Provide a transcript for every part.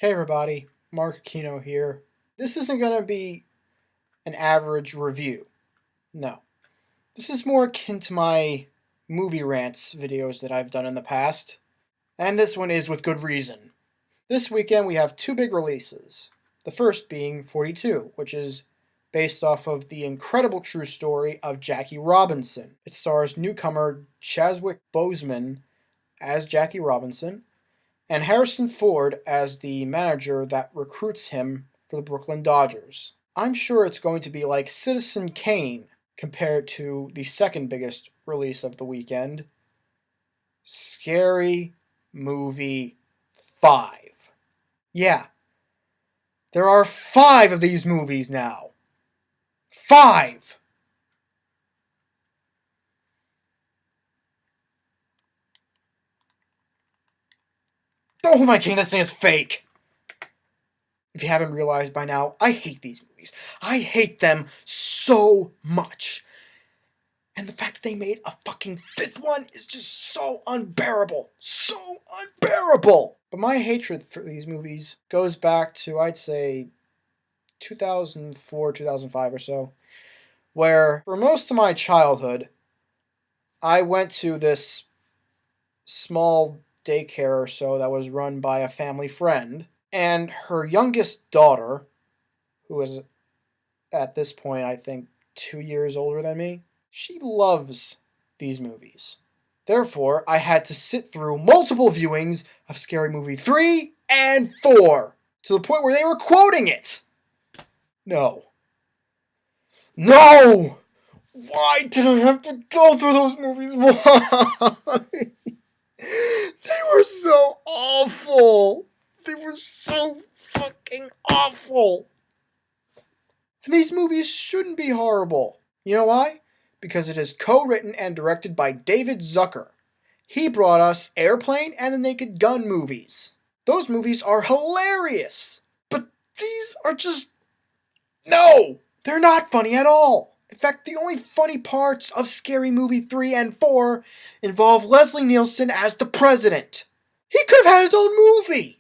Hey everybody, Marc Aquino here. This isn't going to be an average review. No. This is more akin to my movie rants videos that I've done in the past. And this one is with good reason. This weekend we have two big releases. The first being 42, which is based off of the incredible true story of Jackie Robinson. It stars newcomer Chadwick Boseman as Jackie Robinson, and Harrison Ford as the manager that recruits him for the Brooklyn Dodgers. I'm sure it's going to be like Citizen Kane compared to the second biggest release of the weekend, Scary Movie 5. Yeah, there are 5 of these movies now. 5! Oh my king, that thing is fake! If you haven't realized by now, I hate these movies. I hate them so much. And the fact that they made a fucking 5th one is just so unbearable. So unbearable! But my hatred for these movies goes back to, I'd say, 2004, 2005 or so, where for most of my childhood, I went to this small daycare or so that was run by a family friend, and her youngest daughter, who was at this point, I think, 2 years older than me, she loves these movies. Therefore, I had to sit through multiple viewings of Scary Movie 3 and 4, to the point where they were quoting it. No. No! Why did I have to go through those movies? Why? They were so awful. They were so fucking awful. And these movies shouldn't be horrible. You know why? Because it is co-written and directed by David Zucker. He brought us Airplane and the Naked Gun movies. Those movies are hilarious. But these are just... No! They're not funny at all. In fact, the only funny parts of Scary Movie 3 and 4 involve Leslie Nielsen as the president. He could have had his own movie.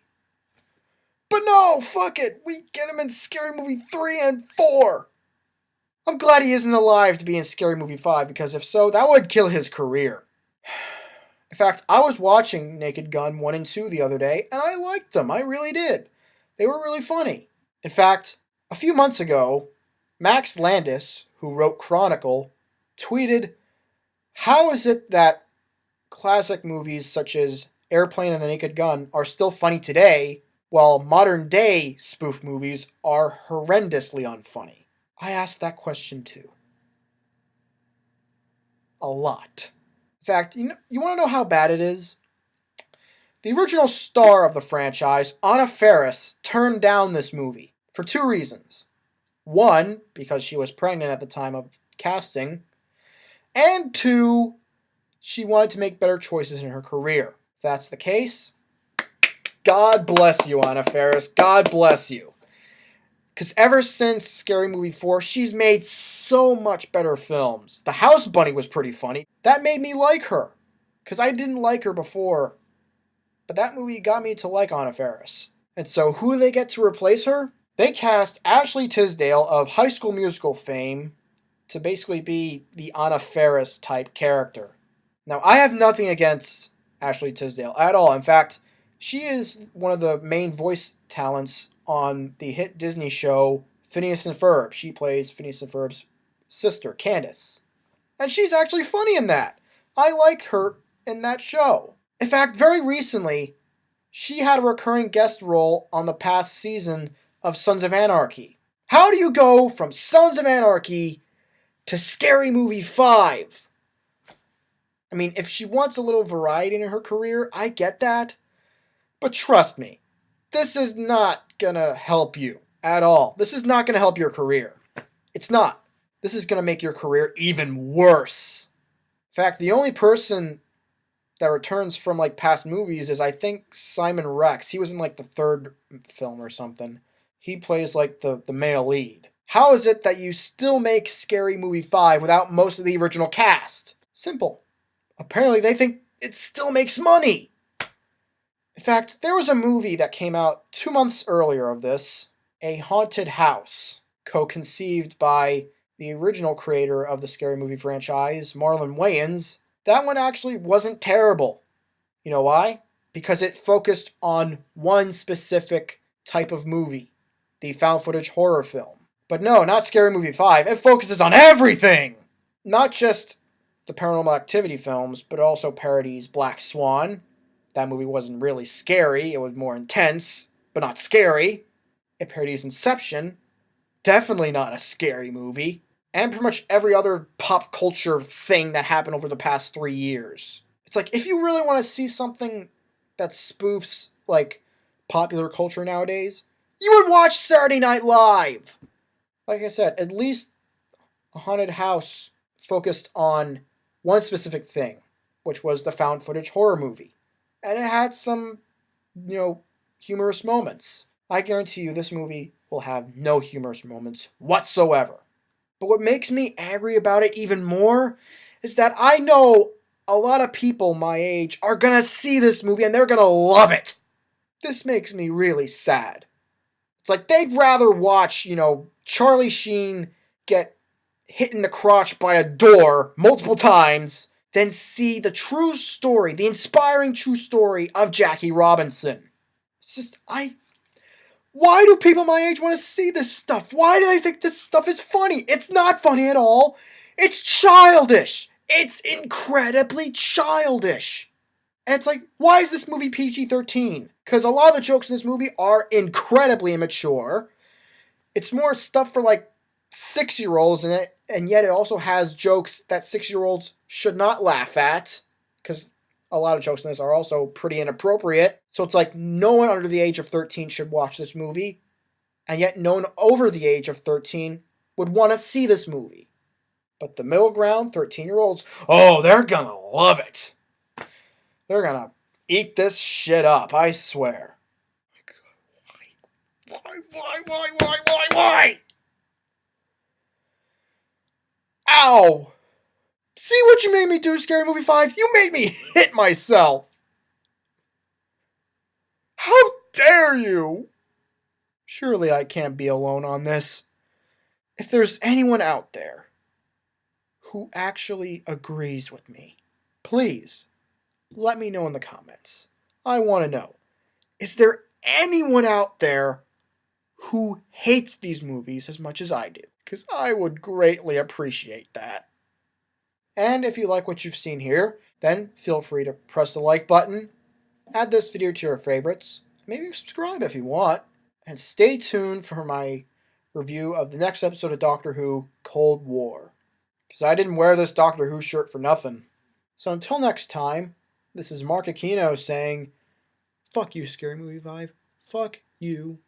But no, fuck it. We get him in Scary Movie 3 and 4. I'm glad he isn't alive to be in Scary Movie 5, because if so, that would kill his career. In fact, I was watching Naked Gun 1 and 2 the other day, and I liked them. I really did. They were really funny. In fact, a few months ago, Max Landis, who wrote Chronicle, tweeted, "How is it that classic movies such as Airplane and the Naked Gun are still funny today, while modern-day spoof movies are horrendously unfunny?" I asked that question too. A lot. In fact, you want to know how bad it is? The original star of the franchise, Anna Faris, turned down this movie for 2 reasons. One, because she was pregnant at the time of casting, and 2, she wanted to make better choices in her career. If that's the case, God bless you, Anna Faris. God bless you. Because ever since Scary Movie 4, she's made so much better films. The House Bunny was pretty funny. That made me like her. Because I didn't like her before. But that movie got me to like Anna Faris. And so who do they get to replace her? They cast Ashley Tisdale of High School Musical fame to basically be the Anna Faris type character. Now, I have nothing against Ashley Tisdale at all. In fact, she is one of the main voice talents on the hit Disney show Phineas and Ferb. She plays Phineas and Ferb's sister, Candace. And she's actually funny in that. I like her in that show. In fact, very recently, she had a recurring guest role on the past season of Sons of Anarchy. How do you go from Sons of Anarchy to Scary Movie 5? I mean, if she wants a little variety in her career, I get that. But trust me, this is not gonna help you at all. This is not gonna help your career. It's not. This is gonna make your career even worse. In fact, the only person that returns from like past movies is, I think, Simon Rex. He was in like the 3rd film or something. He plays like the male lead. How is it that you still make Scary Movie 5 without most of the original cast? Simple. Apparently they think it still makes money. In fact, there was a movie that came out 2 months earlier of this, A Haunted House, co-conceived by the original creator of the scary movie franchise, Marlon Wayans. That one actually wasn't terrible. You know why? Because it focused on one specific type of movie, the found footage horror film. But no, not Scary Movie 5. It focuses on everything! Not just the Paranormal Activity films, but also parodies Black Swan. That movie wasn't really scary, it was more intense, but not scary. It parodies Inception. Definitely not a scary movie. And pretty much every other pop culture thing that happened over the past 3 years. It's like, if you really want to see something that spoofs, like, popular culture nowadays, you would watch Saturday Night Live! Like I said, at least A Haunted House focused on one specific thing, which was the found footage horror movie. And it had some, humorous moments. I guarantee you this movie will have no humorous moments whatsoever. But what makes me angry about it even more is that I know a lot of people my age are gonna see this movie and they're gonna love it. This makes me really sad. It's like they'd rather watch, Charlie Sheen get hit in the crotch by a door multiple times than see the true story, the inspiring true story of Jackie Robinson. It's just, why do people my age want to see this stuff? Why do they think this stuff is funny? It's not funny at all. It's childish. It's incredibly childish. And it's like, why is this movie PG-13? Because a lot of the jokes in this movie are incredibly immature. It's more stuff for, 6-year-olds in it, and yet it also has jokes that 6-year-olds should not laugh at, because a lot of jokes in this are also pretty inappropriate. So it's like, no one under the age of 13 should watch this movie, and yet no one over the age of 13 would want to see this movie. But the middle ground, 13-year-olds, oh, they're gonna love it. They're gonna eat this shit up, I swear. Why? Ow! See what you made me do, Scary Movie 5? You made me hit myself! How dare you! Surely I can't be alone on this. If there's anyone out there who actually agrees with me, please let me know in the comments. I want to know. Is there anyone out there who hates these movies as much as I do? Because I would greatly appreciate that. And if you like what you've seen here, then feel free to press the like button, add this video to your favorites, maybe subscribe if you want, and stay tuned for my review of the next episode of Doctor Who, Cold War. Because I didn't wear this Doctor Who shirt for nothing. So until next time, this is Marc Aquino saying, fuck you, Scary Movie 5. Fuck you.